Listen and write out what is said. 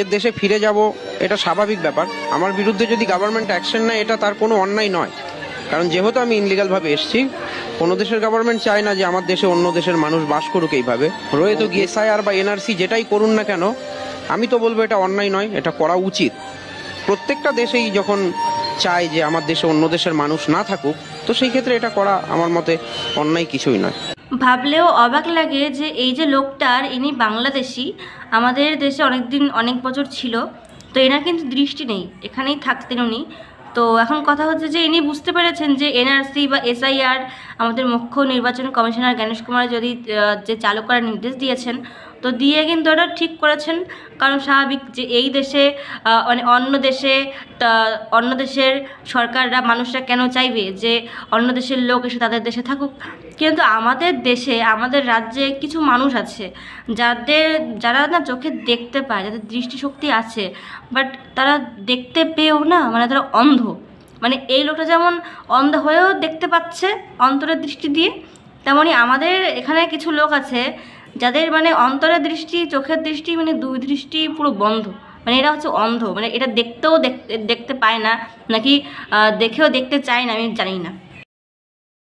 এর দেশে ফিরে যাব, এটা স্বাভাবিক ব্যাপার। আমার বিরুদ্ধে যদি গভর্নমেন্ট অ্যাকশন নেয় এটা তার কোনো অন্যায় নয়, কারণ যেহেতু আমি ইনলিগালভাবে এসেছি। কোনো দেশের গভর্নমেন্ট চায় না যে আমার দেশে অন্য দেশের মানুষ বাস করুক এইভাবে। রয়ে তো গিয়ে এসআইআর বা এনআরসি যেটাই করুন না কেন, আমি তো বলবো এটা অন্যায় নয়, এটা করা উচিত। প্রত্যেকটা দেশেই যখন চায় যে আমার দেশে অন্য দেশের মানুষ না থাকুক, তো সেই ক্ষেত্রে এটা করা আমার মতে অন্যায় কিছুই নয়। ভাবলেও অবাক লাগে যে এই যে লোকটার, ইনি বাংলাদেশি, আমাদের দেশে অনেক বছর ছিল, তো এনার কিন্তু দৃষ্টি নেই, এখানেই থাকতেন উনি। তো এখন কথা হচ্ছে যে ইনি বুঝতে পেরেছেন যে এনআরসি বা এসআইআর আমাদের মুখ্য নির্বাচন কমিশনার জ্ঞানেশ কুমার যদি যে চালু করার নির্দেশ দিয়েছেন, তো দিয়ে কিন্তু ওটা ঠিক করেছেন। কারণ স্বাভাবিক যে এই দেশে মানে অন্য দেশের সরকাররা, মানুষরা কেন চাইবে যে অন্য দেশের লোক এসে তাদের দেশে থাকুক? কিন্তু আমাদের দেশে, আমাদের রাজ্যে কিছু মানুষ আছে যারা না চোখে দেখতে পায়, যাদের দৃষ্টিশক্তি আছে, বাট তারা দেখতে পেয়েও না, মানে তারা অন্ধ। মানে এই লোকটা যেমন অন্ধ হয়েও দেখতে পাচ্ছে অন্তরের দৃষ্টি দিয়ে, তেমনি আমাদের এখানে কিছু লোক আছে যাদের মানে অন্তরের দৃষ্টি, চোখের দৃষ্টি, মানে দুই দৃষ্টি পুরো বন্ধ। মানে এরা হচ্ছে অন্ধ, মানে এটা দেখতে পায় না, নাকি দেখেও দেখতে চায় না, আমি জানি না।